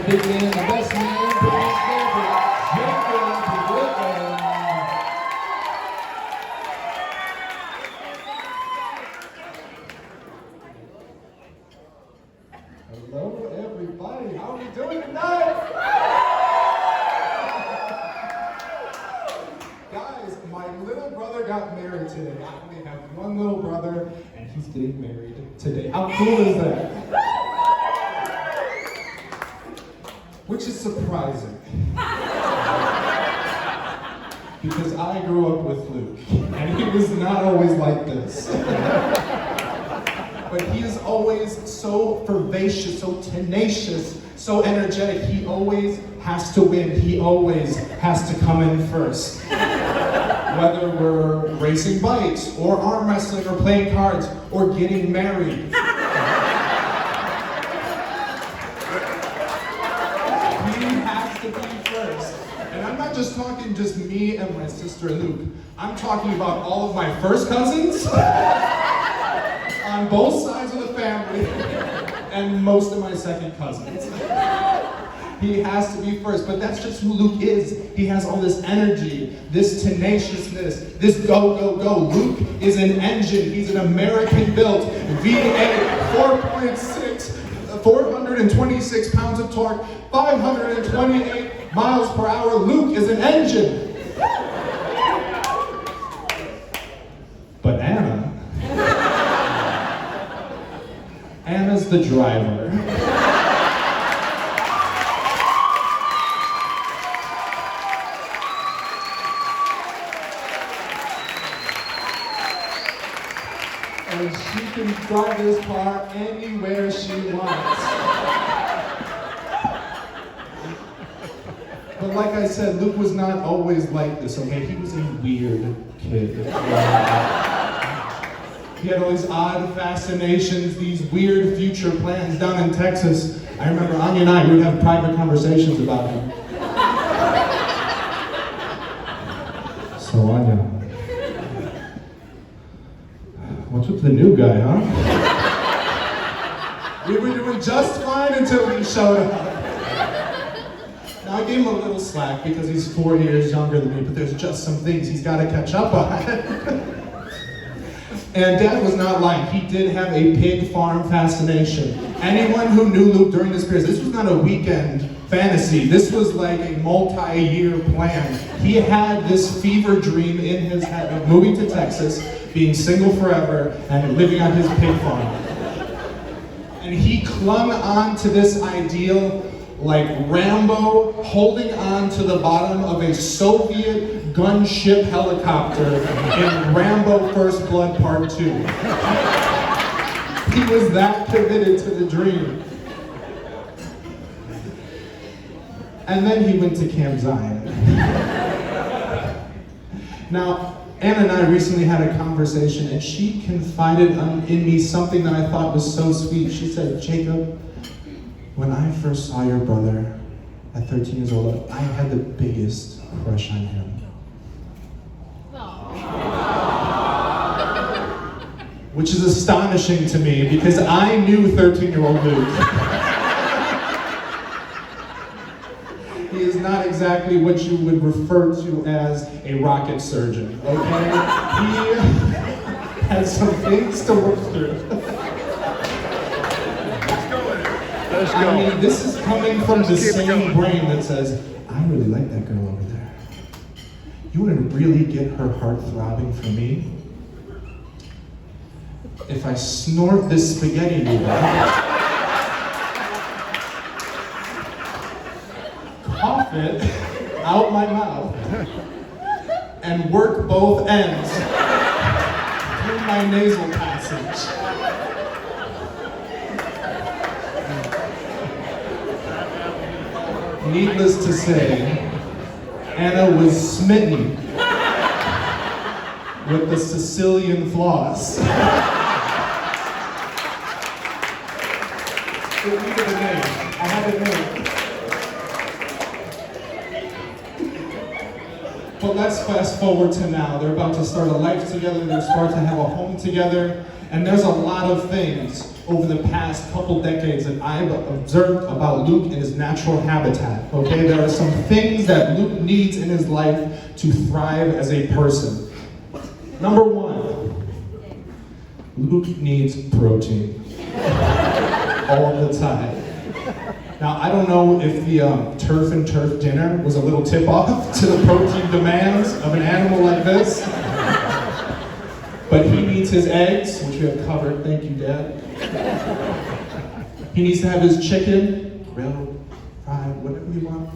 big man, the best man, Prince David, Jacob Whitman. Hello, everybody. How are we doing tonight? Guys, my little brother got married today. I only have one little brother, and he's getting married today. How cool is that? Which is surprising. Because I grew up with Luke, and he was not always like this. But he is always so vivacious, so tenacious, so energetic. He always has to win. He always has to come in first. Whether we're racing bikes, or arm wrestling, or playing cards, or getting married. He has to be first. And I'm not just talking just me and my sister Luke. I'm talking about all of my first cousins, on both sides of the family, and most of my second cousins. He has to be first, but that's just who Luke is. He has all this energy, this tenaciousness, this go, go, go. Luke is an engine. He's an American-built V8 4.6, 426 pounds of torque, 528 miles per hour. Luke is an engine. But Anna's the driver. And she can drive this car anywhere she wants. But like I said, Luke was not always like this, okay? He was a weird kid. He had all these odd fascinations, these weird future plans down in Texas. I remember Anya and I, we would have private conversations about him. So Anya, what's with the new guy, huh? We were doing just fine until he showed up. Now I gave him a little slack because he's 4 years younger than me, but there's just some things he's got to catch up on. And Dad was not lying. He did have a pig farm fascination. Anyone who knew Luke during this period, this was not a weekend fantasy. This was like a multi-year plan. He had this fever dream in his head of moving to Texas, being single forever, and living on his pig farm. And he clung on to this ideal like Rambo holding on to the bottom of a Soviet gunship helicopter in Rambo First Blood Part 2. He was that committed to the dream. And then he went to Camp Zion. Now, Anna and I recently had a conversation, and she confided in me something that I thought was so sweet. She said, Jacob, when I first saw your brother at 13 years old, I had the biggest crush on him. Which is astonishing to me because I knew 13-year-old Luke. He is not exactly what you would refer to as a rocket surgeon, okay? He has some things to work through. Let's go. I mean, this is coming from the same brain that says, I really like that girl over there. You want to really get her heart throbbing for me? If I snort this spaghetti noodle, cough it out my mouth, and work both ends through my nasal passage. Needless to say, Anna was smitten with the Sicilian floss. It needed a name. I had a name. But let's fast forward to now. They're about to start a life together. They're starting to have a home together. And there's a lot of things over the past couple decades that I've observed about Luke in his natural habitat, okay? There are some things that Luke needs in his life to thrive as a person. Number one, Luke needs protein all the time. Now, I don't know if the turf and turf dinner was a little tip-off to the protein demands of an animal like this. But he needs his eggs, which we have covered. Thank you, Dad. He needs to have his chicken, grilled, fried, whatever you want.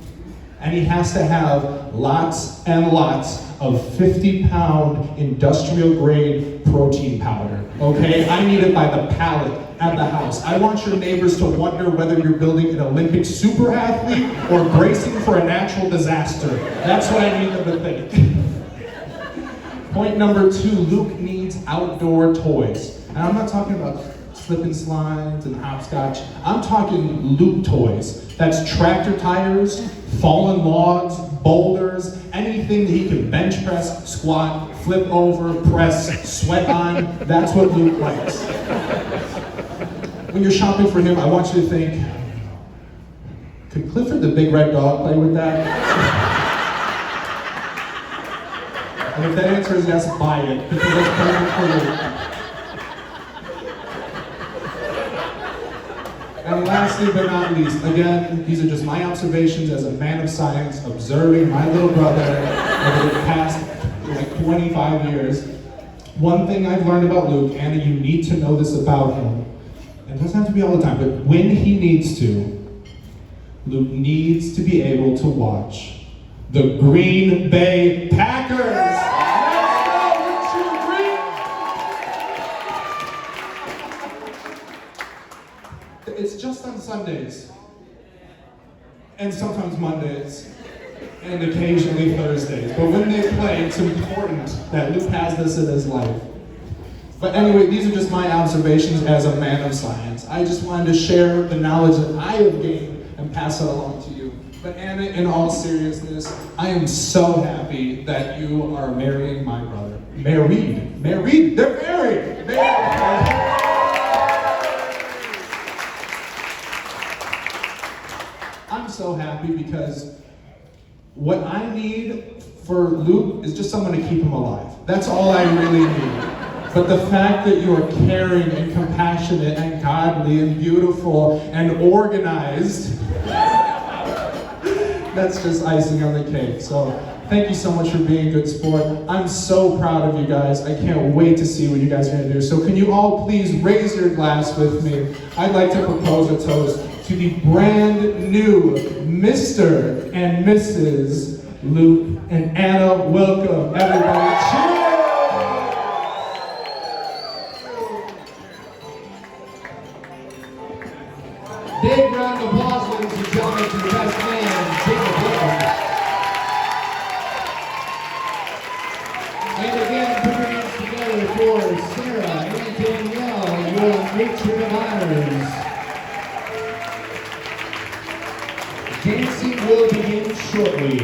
And he has to have lots and lots of 50-pound industrial-grade protein powder. Okay? I need it by the pallet at the house. I want your neighbors to wonder whether you're building an Olympic super athlete or bracing for a natural disaster. That's what I need them to think. Point number two, Luke needs outdoor toys. And I'm not talking about slip and slides and hopscotch. I'm talking Luke toys. That's tractor tires, fallen logs, boulders, anything that he can bench press, squat, flip over, press, sweat on. That's what Luke likes. When you're shopping for him, I want you to think, could Clifford the big red dog play with that? And if that answer is yes, buy it, because that's perfect for you. And lastly but not least, again, these are just my observations as a man of science, observing my little brother over the past 25 years. One thing I've learned about Luke, Anna, you need to know this about him. It doesn't have to be all the time, but when he needs to, Luke needs to be able to watch the Green Bay Packers. It's just on Sundays, and sometimes Mondays, and occasionally Thursdays. But when they play, it's important that Luke has this in his life. But anyway, these are just my observations as a man of science. I just wanted to share the knowledge that I have gained and pass it along to you. But Anna, in all seriousness, I am so happy that you are marrying my brother. Married. They're married. I'm so happy because what I need for Luke is just someone to keep him alive. That's all I really need. But the fact that you are caring and compassionate and godly and beautiful and organized, that's just icing on the cake. So thank you so much for being a good sport. I'm so proud of you guys. I can't wait to see what you guys are going to do. So can you all please raise your glass with me? I'd like to propose a toast to the brand new Mr. and Mrs. Luke and Anna. Welcome, everybody. Cheers! Big round of applause, ladies and gentlemen, to the best man, Jacob Whitman. And again, put your hands together for Sarah and Danielle, your matron of honors. Dancing will begin shortly.